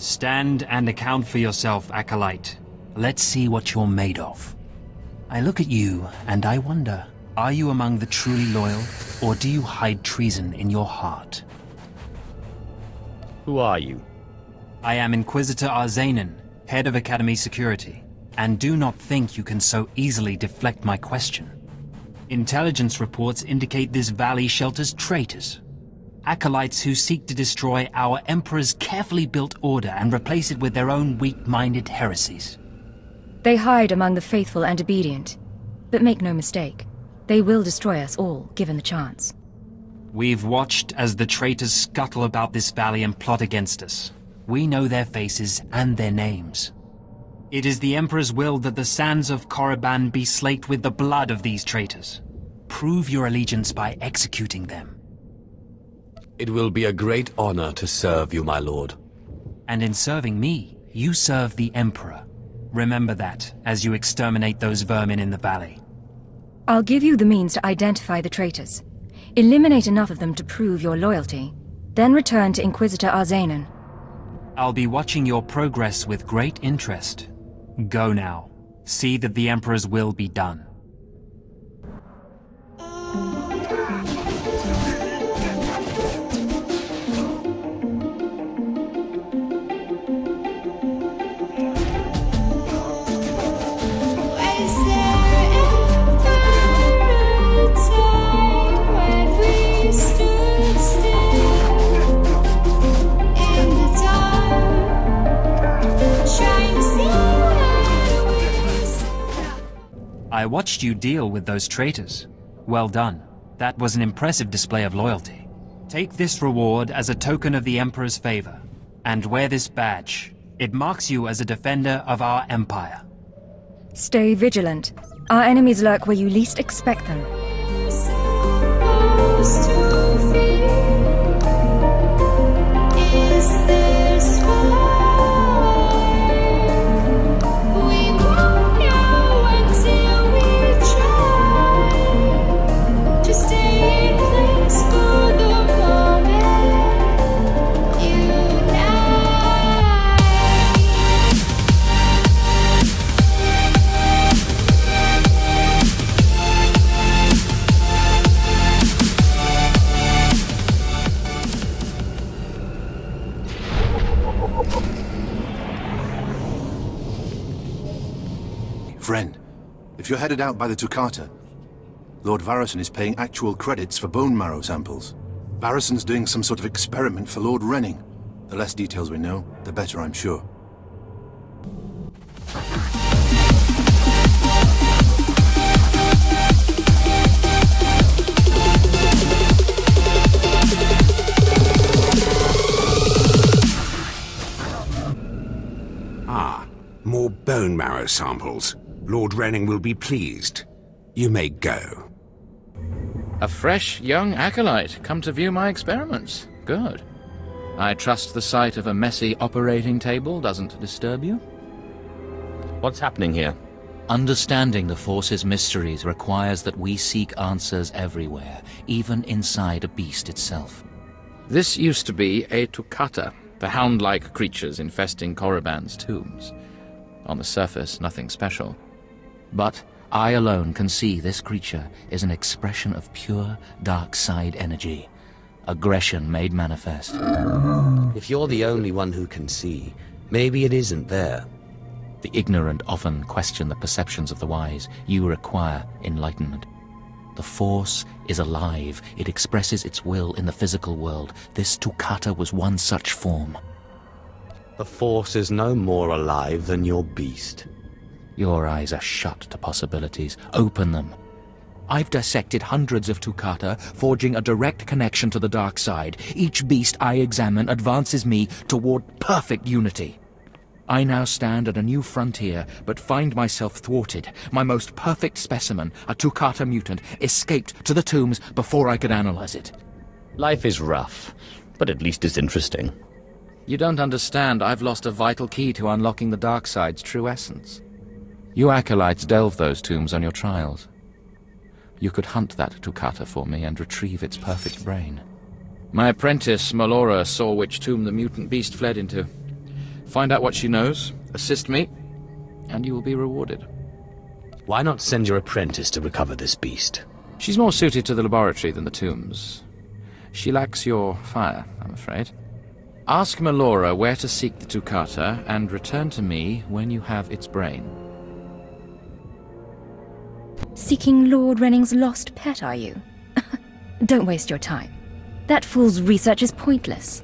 Stand and account for yourself, Acolyte. Let's see what you're made of. I look at you and I wonder, are you among the truly loyal, or do you hide treason in your heart? Who are you? I am Inquisitor Oza'h, head of Academy Security, and do not think you can so easily deflect my question. Intelligence reports indicate this valley shelters traitors. Acolytes who seek to destroy our Emperor's carefully built order and replace it with their own weak-minded heresies. They hide among the faithful and obedient. But make no mistake, they will destroy us all, given the chance. We've watched as the traitors scuttle about this valley and plot against us. We know their faces and their names. It is the Emperor's will that the sands of Korriban be slaked with the blood of these traitors. Prove your allegiance by executing them. It will be a great honor to serve you, my lord. And in serving me, you serve the Emperor. Remember that, as you exterminate those vermin in the valley. I'll give you the means to identify the traitors. Eliminate enough of them to prove your loyalty. Then return to Inquisitor Oza'h. I'll be watching your progress with great interest. Go now. See that the Emperor's will be done. I watched you deal with those traitors. Well done. That was an impressive display of loyalty. Take this reward as a token of the Emperor's favor, and wear this badge. It marks you as a defender of our Empire. Stay vigilant. Our enemies lurk where you least expect them. Friend, if you're headed out by the Toccata, Lord Varrison is paying actual credits for bone marrow samples. Varrison's doing some sort of experiment for Lord Renning. The less details we know, the better, I'm sure. Ah, more bone marrow samples. Lord Renning will be pleased. You may go. A fresh, young acolyte come to view my experiments. Good. I trust the sight of a messy operating table doesn't disturb you? What's happening here? Understanding the Force's mysteries requires that we seek answers everywhere, even inside a beast itself. This used to be a Toccata, the hound-like creatures infesting Korriban's tombs. On the surface, nothing special. But I alone can see this creature is an expression of pure dark side energy. Aggression made manifest. If you're the only one who can see, maybe it isn't there. The ignorant often question the perceptions of the wise. You require enlightenment. The Force is alive. It expresses its will in the physical world. This Toccata was one such form. The Force is no more alive than your beast. Your eyes are shut to possibilities. Open them. I've dissected hundreds of Toccata, forging a direct connection to the dark side. Each beast I examine advances me toward perfect unity. I now stand at a new frontier, but find myself thwarted. My most perfect specimen, a Toccata mutant, escaped to the tombs before I could analyze it. Life is rough, but at least it's interesting. You don't understand. I've lost a vital key to unlocking the dark side's true essence. You acolytes delve those tombs on your trials. You could hunt that Toccata for me and retrieve its perfect brain. My apprentice, Melora, saw which tomb the mutant beast fled into. Find out what she knows, assist me, and you will be rewarded. Why not send your apprentice to recover this beast? She's more suited to the laboratory than the tombs. She lacks your fire, I'm afraid. Ask Melora where to seek the Toccata, and return to me when you have its brain. Seeking Lord Renning's lost pet, are you? Don't waste your time. That fool's research is pointless.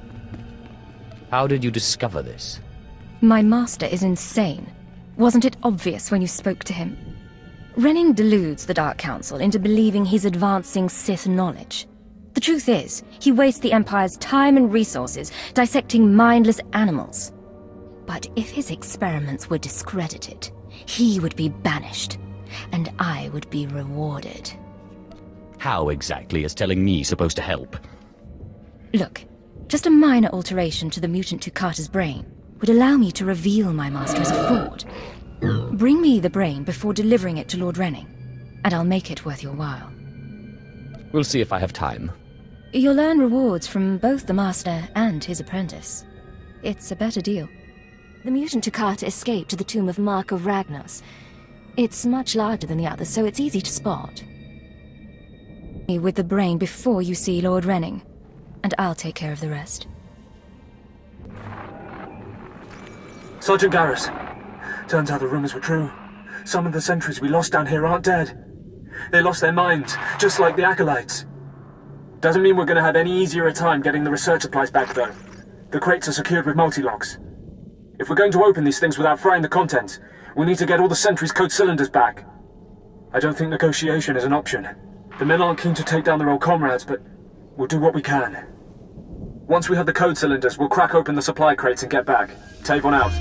How did you discover this? My master is insane. Wasn't it obvious when you spoke to him? Renning deludes the Dark Council into believing he's advancing Sith knowledge. The truth is, he wastes the Empire's time and resources dissecting mindless animals. But if his experiments were discredited, he would be banished, and I would be rewarded. How exactly is telling me supposed to help? Look, just a minor alteration to the mutant Toccata's brain would allow me to reveal my master as a fraud. Bring me the brain before delivering it to Lord Renning, and I'll make it worth your while. We'll see if I have time. You'll earn rewards from both the master and his apprentice. It's a better deal. The mutant Toccata escaped to the tomb of Mark of Ragnos. It's much larger than the others, so it's easy to spot. With the brain before you see Lord Renning, and I'll take care of the rest. Sergeant Garrus. Turns out the rumors were true. Some of the sentries we lost down here aren't dead. They lost their minds, just like the Acolytes. Doesn't mean we're going to have any easier a time getting the research supplies back, though. The crates are secured with multi-locks. If we're going to open these things without frying the contents, we need to get all the sentries' code cylinders back. I don't think negotiation is an option. The men aren't keen to take down their old comrades, but we'll do what we can. Once we have the code cylinders, we'll crack open the supply crates and get back. Tavon out.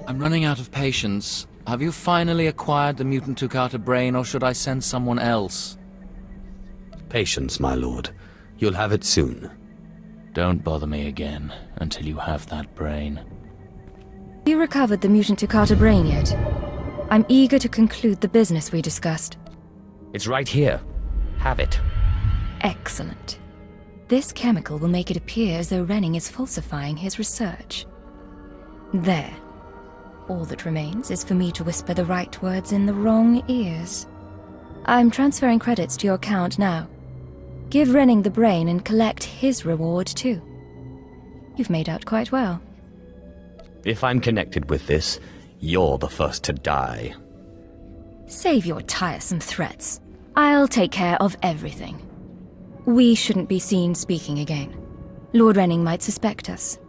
I'm running out of patience. Have you finally acquired the mutant Toccata brain, or should I send someone else? Patience, my lord. You'll have it soon. Don't bother me again until you have that brain. Have you recovered the mutant Toccata brain yet? I'm eager to conclude the business we discussed. It's right here. Have it. Excellent. This chemical will make it appear as though Renning is falsifying his research. There. All that remains is for me to whisper the right words in the wrong ears. I'm transferring credits to your account now. Give Renning the brain and collect his reward too. You've made out quite well. If I'm connected with this, you're the first to die. Save your tiresome threats. I'll take care of everything. We shouldn't be seen speaking again. Lord Renning might suspect us.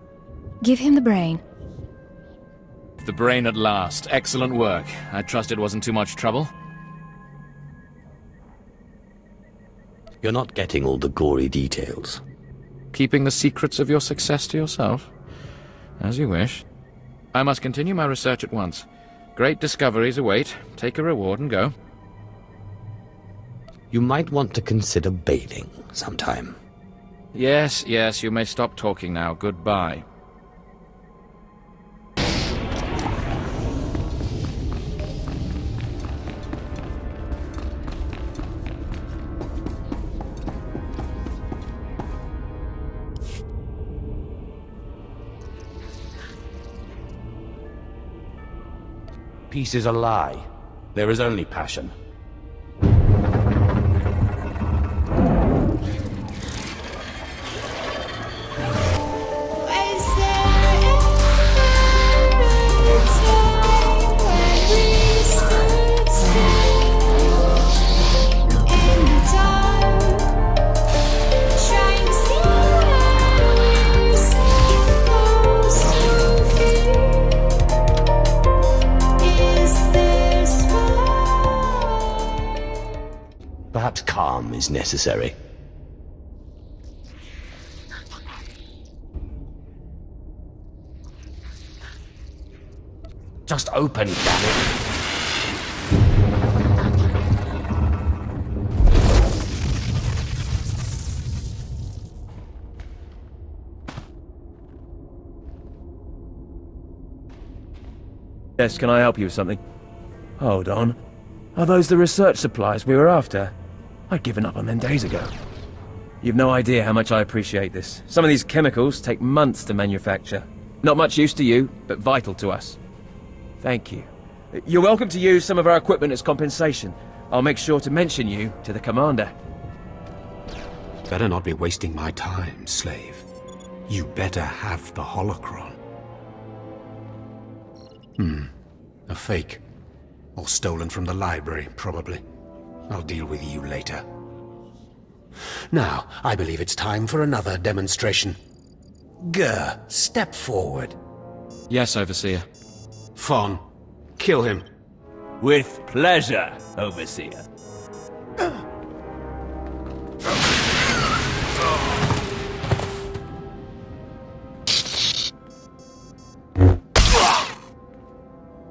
Give him the brain. The brain at last. Excellent work. I trust it wasn't too much trouble. You're not getting all the gory details. Keeping the secrets of your success to yourself? As you wish. I must continue my research at once. Great discoveries await. Take a reward and go. You might want to consider bathing sometime. Yes, you may stop talking now. Goodbye. Peace is a lie. There is only passion. Was there ever a time but calm is necessary. Just open, damn it. Yes, can I help you with something? Hold on. Are those the research supplies we were after? I'd given up on them days ago. You've no idea how much I appreciate this. Some of these chemicals take months to manufacture. Not much use to you, but vital to us. Thank you. You're welcome to use some of our equipment as compensation. I'll make sure to mention you to the commander. Better not be wasting my time, slave. You better have the holocron. A fake. Or stolen from the library, probably. I'll deal with you later. Now, I believe it's time for another demonstration. Gur, step forward. Yes, Overseer. Fon, kill him. With pleasure, Overseer.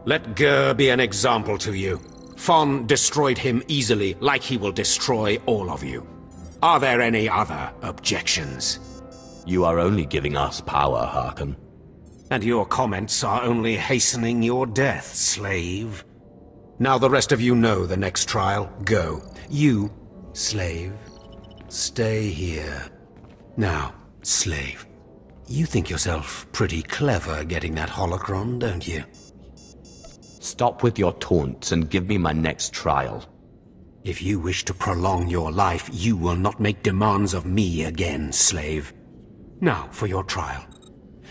Let Gur be an example to you. Fon destroyed him easily, like he will destroy all of you. Are there any other objections? You are only giving us power, Harkon. And your comments are only hastening your death, slave. Now the rest of you know the next trial. Go. You, slave, stay here. Now, slave, you think yourself pretty clever getting that holocron, don't you? Stop with your taunts and give me my next trial. If you wish to prolong your life, you will not make demands of me again, slave. Now for your trial.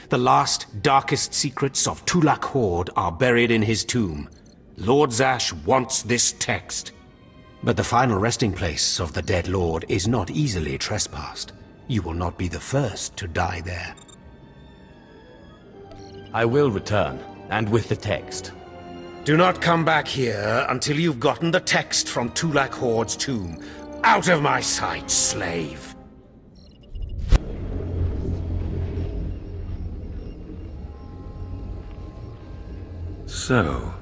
The last, darkest secrets of Tulak Horde are buried in his tomb. Lord Oza'h wants this text. But the final resting place of the dead lord is not easily trespassed. You will not be the first to die there. I will return, and with the text. Do not come back here until you've gotten the text from Tulak Horde's tomb. Out of my sight, slave! So,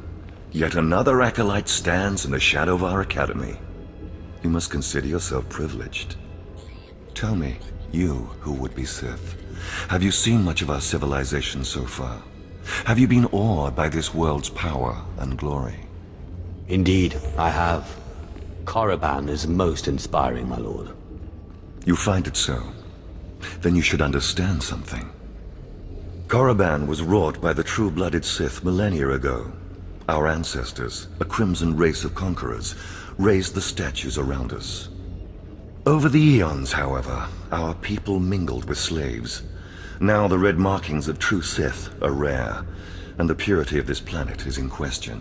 yet another acolyte stands in the shadow of our academy. You must consider yourself privileged. Tell me, you who would be Sith, have you seen much of our civilization so far? Have you been awed by this world's power and glory? Indeed, I have. Korriban is most inspiring, my lord. You find it so? Then you should understand something. Korriban was wrought by the true-blooded Sith millennia ago. Our ancestors, a crimson race of conquerors, raised the statues around us. Over the eons, however, our people mingled with slaves. Now the red markings of true Sith are rare, and the purity of this planet is in question.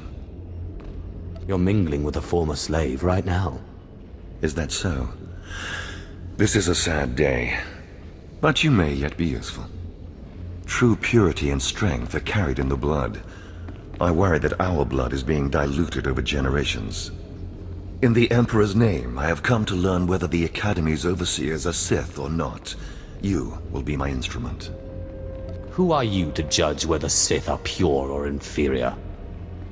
You're mingling with a former slave right now. Is that so? This is a sad day, but you may yet be useful. True purity and strength are carried in the blood. I worry that our blood is being diluted over generations. In the Emperor's name, I have come to learn whether the Academy's overseers are Sith or not. You will be my instrument. Who are you to judge whether Sith are pure or inferior?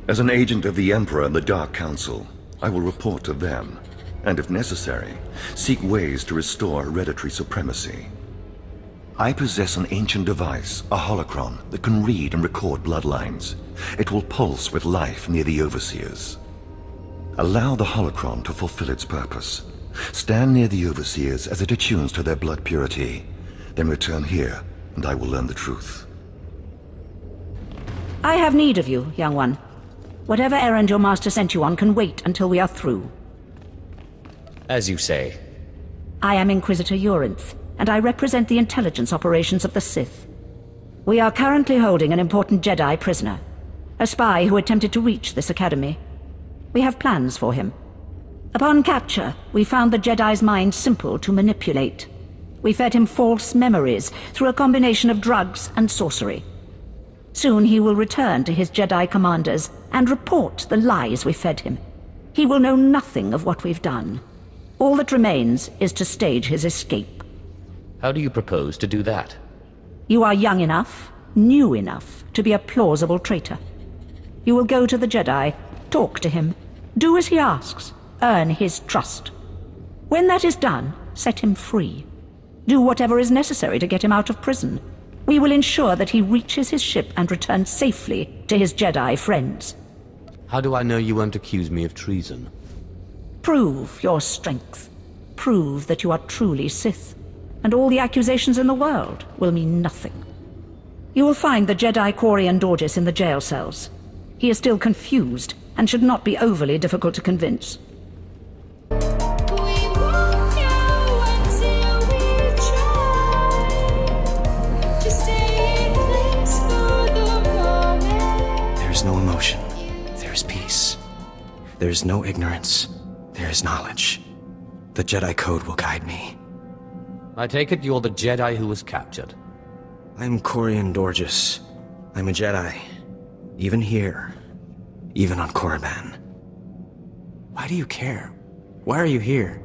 As an agent of the Emperor and the Dark Council, I will report to them, and if necessary, seek ways to restore hereditary supremacy. I possess an ancient device, a holocron, that can read and record bloodlines. It will pulse with life near the overseers. Allow the holocron to fulfill its purpose. Stand near the overseers as it attunes to their blood purity. Then return here, and I will learn the truth. I have need of you, young one. Whatever errand your master sent you on can wait until we are through. As you say. I am Inquisitor Urinth, and I represent the intelligence operations of the Sith. We are currently holding an important Jedi prisoner, a spy who attempted to reach this academy. We have plans for him. Upon capture, we found the Jedi's mind simple to manipulate. We fed him false memories through a combination of drugs and sorcery. Soon he will return to his Jedi commanders and report the lies we fed him. He will know nothing of what we've done. All that remains is to stage his escape. How do you propose to do that? You are young enough, new enough, to be a plausible traitor. You will go to the Jedi, talk to him, do as he asks, earn his trust. When that is done, set him free. Do whatever is necessary to get him out of prison. We will ensure that he reaches his ship and returns safely to his Jedi friends. How do I know you won't accuse me of treason? Prove your strength. Prove that you are truly Sith, and all the accusations in the world will mean nothing. You will find the Jedi Quarian Dorgis in the jail cells. He is still confused, and should not be overly difficult to convince. There's no emotion. There's peace. There's no ignorance. There is knowledge. The Jedi Code will guide me. I take it you're the Jedi who was captured. I'm Quarian Dorgis. I'm a Jedi. Even here. Even on Korriban. Why do you care? Why are you here?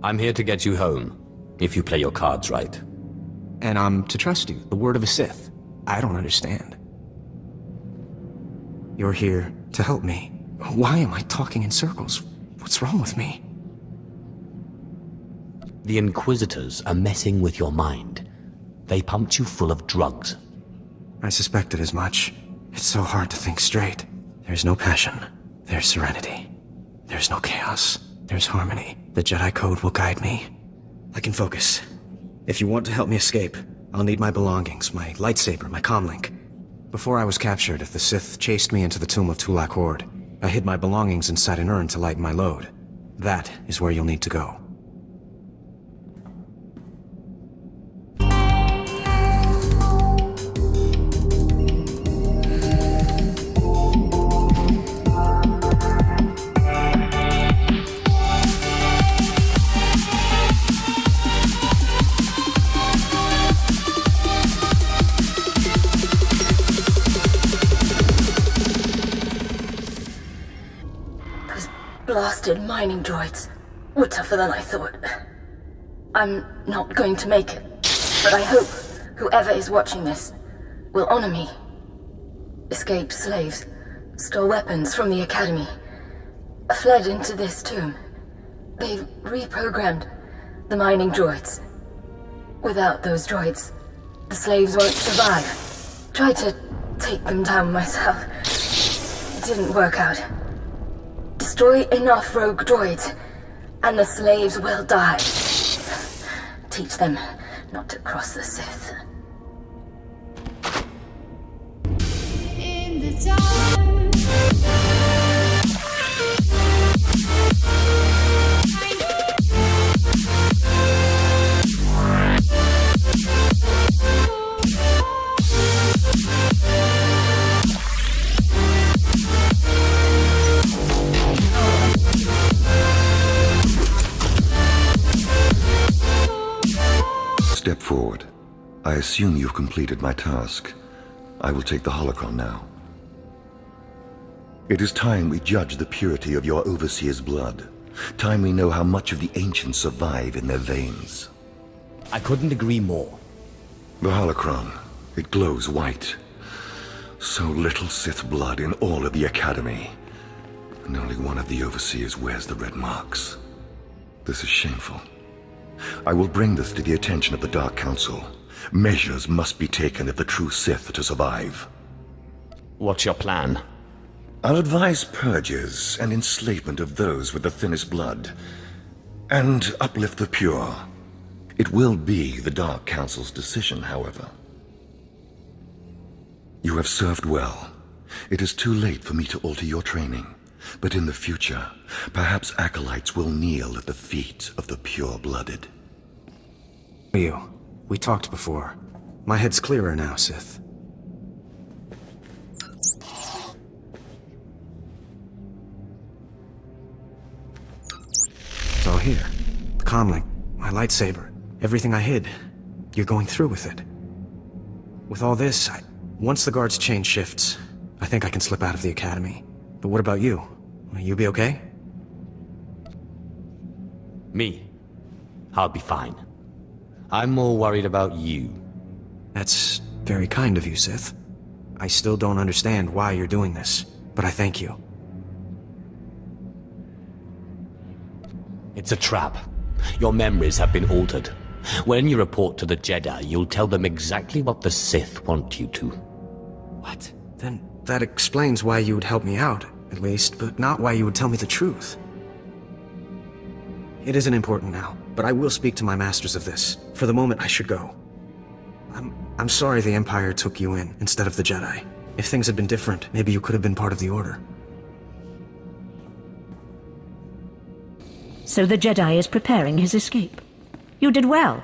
I'm here to get you home, if you play your cards right. And I'm to trust you, the word of a Sith. I don't understand. You're here to help me. Why am I talking in circles? What's wrong with me? The Inquisitors are messing with your mind. They pumped you full of drugs. I suspected as much. It's so hard to think straight. There's no passion. There's serenity. There's no chaos. There's harmony. The Jedi Code will guide me. I can focus. If you want to help me escape, I'll need my belongings, my lightsaber, my comlink. Before I was captured, the Sith chased me into the tomb of Tulak Horde. I hid my belongings inside an urn to lighten my load. That is where you'll need to go. Blasted mining droids were tougher than I thought. I'm not going to make it, but I hope whoever is watching this will honor me. Escaped slaves, stole weapons from the Academy, fled into this tomb. They've reprogrammed the mining droids. Without those droids, the slaves won't survive. Tried to take them down myself. It didn't work out. Destroy enough rogue droids, and the slaves will die. Teach them not to cross the Sith. In the dark. Step forward. I assume you've completed my task. I will take the holocron now. It is time we judge the purity of your overseer's blood. Time we know how much of the ancients survive in their veins. I couldn't agree more. The holocron, it glows white. So little Sith blood in all of the Academy. And only one of the overseers wears the red marks. This is shameful. I will bring this to the attention of the Dark Council. Measures must be taken if the true Sith to survive. What's your plan? I'll advise purges and enslavement of those with the thinnest blood, and uplift the pure. It will be the Dark Council's decision, however. You have served well. It is too late for me to alter your training. But in the future, perhaps acolytes will kneel at the feet of the pure-blooded. We talked before. My head's clearer now, Sith. It's all here. The comlink, my lightsaber, everything I hid. You're going through with it. With all this, once the guards change shifts, I think I can slip out of the Academy. But what about you? Will you be okay? Me? I'll be fine. I'm more worried about you. That's very kind of you, Sith. I still don't understand why you're doing this, but I thank you. It's a trap. Your memories have been altered. When you report to the Jedi, you'll tell them exactly what the Sith want you to. What? Then that explains why you would help me out, at least, but not why you would tell me the truth. It isn't important now, but I will speak to my masters of this. For the moment, I should go. I'm sorry the Empire took you in instead of the Jedi. If things had been different, maybe you could have been part of the Order. So the Jedi is preparing his escape. You did well.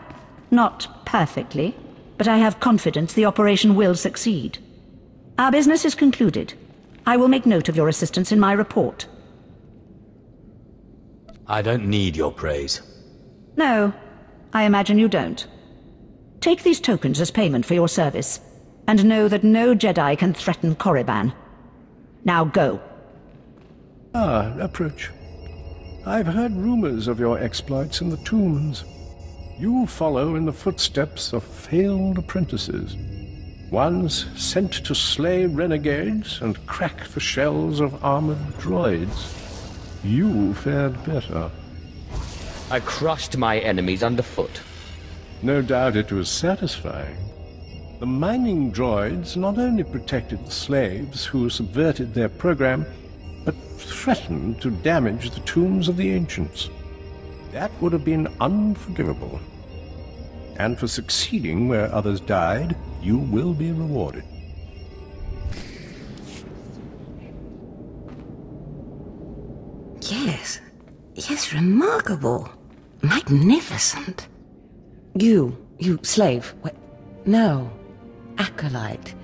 Not perfectly, but I have confidence the operation will succeed. Our business is concluded. I will make note of your assistance in my report. I don't need your praise. No, I imagine you don't. Take these tokens as payment for your service, and know that no Jedi can threaten Korriban. Now go. Ah, approach. I've heard rumors of your exploits in the tombs. You follow in the footsteps of failed apprentices. Ones sent to slay renegades and crack the shells of armored droids. You fared better. I crushed my enemies underfoot. No doubt it was satisfying. The mining droids not only protected the slaves who subverted their program, but threatened to damage the tombs of the ancients. That would have been unforgivable. And for succeeding where others died, you will be rewarded. Yes. Yes, remarkable. Magnificent. You slave. No. Acolyte.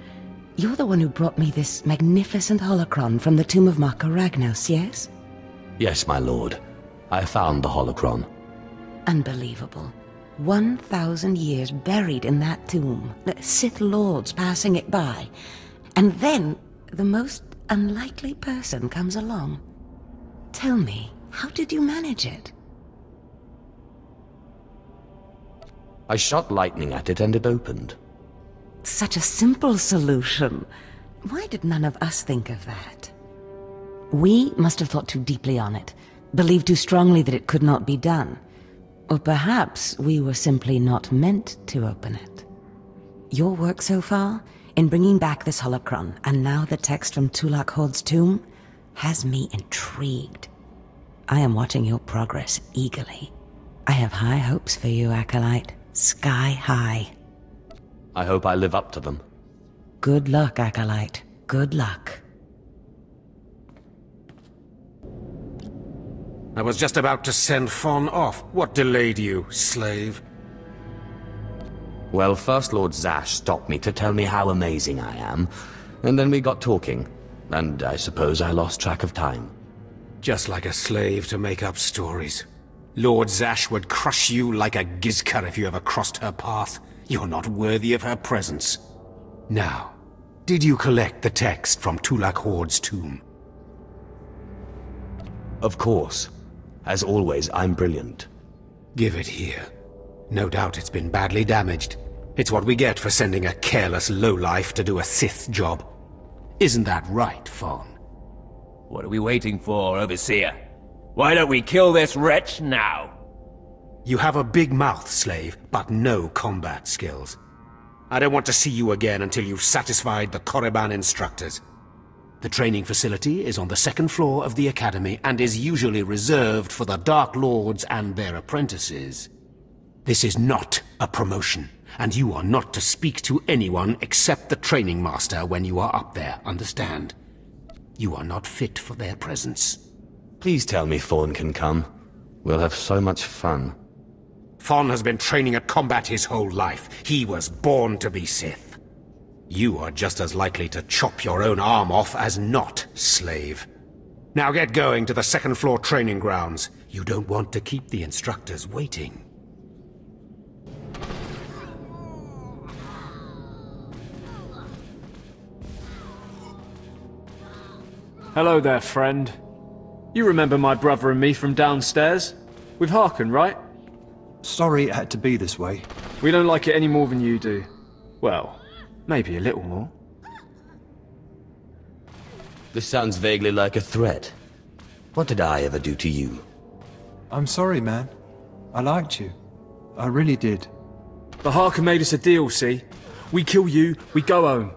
You're the one who brought me this magnificent holocron from the tomb of Marka Ragnos, yes? Yes, my lord. I found the holocron. Unbelievable. 1,000 years buried in that tomb. The Sith Lords passing it by. And then the most unlikely person comes along. Tell me, how did you manage it? I shot lightning at it and it opened. Such a simple solution. Why did none of us think of that? We must have thought too deeply on it, believed too strongly that it could not be done. Or perhaps we were simply not meant to open it. Your work so far, in bringing back this holocron, and now the text from Tulak Hord's tomb, has me intrigued. I am watching your progress eagerly. I have high hopes for you, Acolyte. Sky high. I hope I live up to them. Good luck, Acolyte. Good luck. I was just about to send Fon off. What delayed you, slave? Well, First Lord Oza'h stopped me to tell me how amazing I am, and then we got talking, and I suppose I lost track of time. Just like a slave to make up stories. Lord Oza'h would crush you like a Gizka if you ever crossed her path. You're not worthy of her presence. Now, did you collect the text from Tulak Hord's tomb? Of course. As always, I'm brilliant. Give it here. No doubt it's been badly damaged. It's what we get for sending a careless lowlife to do a Sith job. Isn't that right, Fon? What are we waiting for, Overseer? Why don't we kill this wretch now? You have a big mouth, slave, but no combat skills. I don't want to see you again until you've satisfied the Korriban instructors. The training facility is on the second floor of the Academy and is usually reserved for the Dark Lords and their apprentices. This is not a promotion, and you are not to speak to anyone except the training master when you are up there, understand? You are not fit for their presence. Please tell me Fon can come. We'll have so much fun. Fon has been training at combat his whole life. He was born to be Sith. You are just as likely to chop your own arm off as not, slave. Now get going to the second floor training grounds. You don't want to keep the instructors waiting. Hello there, friend. You remember my brother and me from downstairs? With Harkin, right? Sorry it had to be this way. We don't like it any more than you do. Well, maybe a little more. This sounds vaguely like a threat. What did I ever do to you? I'm sorry, man. I liked you. I really did. But Harkin made us a deal, see? We kill you, we go home.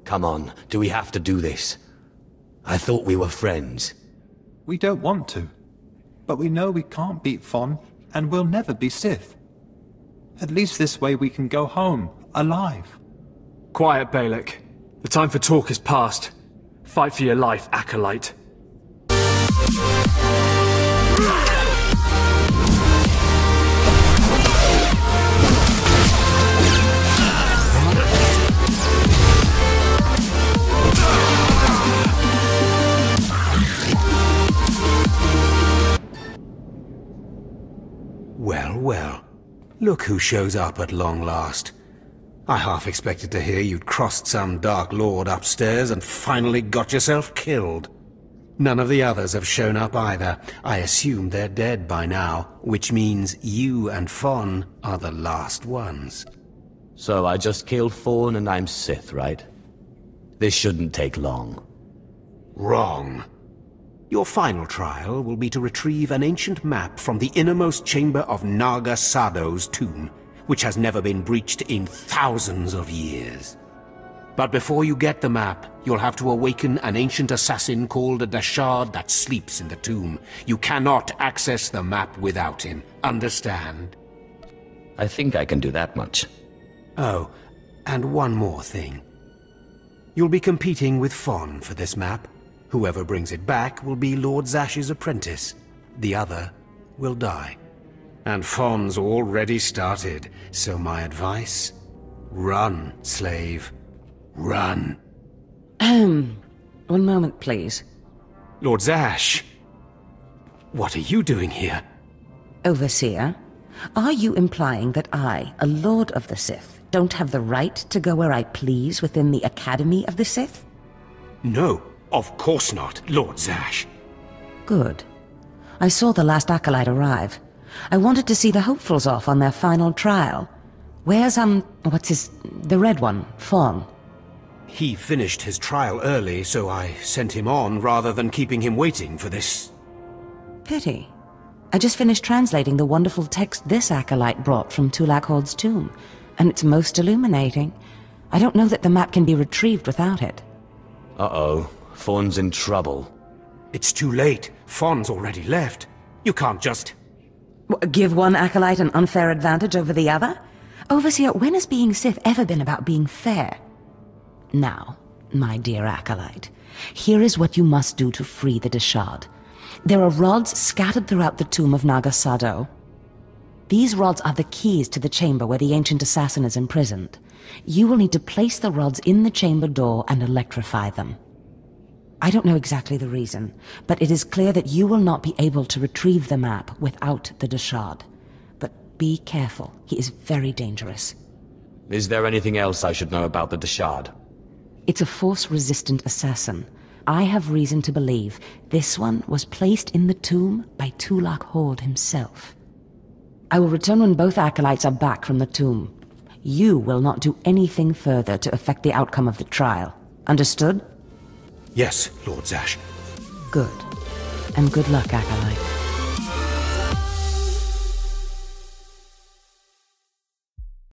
Come on, do we have to do this? I thought we were friends. We don't want to. But we know we can't beat Fon, and we'll never be Sith. At least this way we can go home, alive. Quiet, Balak. The time for talk is past. Fight for your life, Acolyte. Well, well. Look who shows up at long last. I half expected to hear you'd crossed some Dark Lord upstairs and finally got yourself killed. None of the others have shown up either. I assume they're dead by now, which means you and Fon are the last ones. So I just killed Fawn and I'm Sith, right? This shouldn't take long. Wrong. Your final trial will be to retrieve an ancient map from the innermost chamber of Naga Sado's tomb, which has never been breached in thousands of years. But before you get the map, you'll have to awaken an ancient assassin called a Dashard that sleeps in the tomb. You cannot access the map without him. Understand? I think I can do that much. Oh, and one more thing. You'll be competing with Fon for this map. Whoever brings it back will be Lord Zash's apprentice. The other will die. And Fon's already started, so my advice? Run, slave. Run. One moment, please. Lord Zash! What are you doing here? Overseer, are you implying that I, a Lord of the Sith, don't have the right to go where I please within the Academy of the Sith? No, of course not, Lord Zash. Good. I saw the last acolyte arrive. I wanted to see the hopefuls off on their final trial. Where's, the red one, Fon? He finished his trial early, so I sent him on rather than keeping him waiting for this. Pity. I just finished translating the wonderful text this acolyte brought from Tulak Hord's tomb, and it's most illuminating. I don't know that the map can be retrieved without it. Uh-oh. Fawn's in trouble. It's too late. Fon's already left. You can't just... Give one acolyte an unfair advantage over the other? Overseer, when has being Sith ever been about being fair? Now, my dear acolyte, here is what you must do to free the Dashard. There are rods scattered throughout the tomb of Naga Sado. These rods are the keys to the chamber where the ancient assassin is imprisoned. You will need to place the rods in the chamber door and electrify them. I don't know exactly the reason, but it is clear that you will not be able to retrieve the map without the Dashard. But be careful, he is very dangerous. Is there anything else I should know about the Dashard? It's a Force-resistant assassin. I have reason to believe this one was placed in the tomb by Tulak Hord himself. I will return when both acolytes are back from the tomb. You will not do anything further to affect the outcome of the trial. Understood? Yes, Lord Zash. Good. And good luck, acolyte.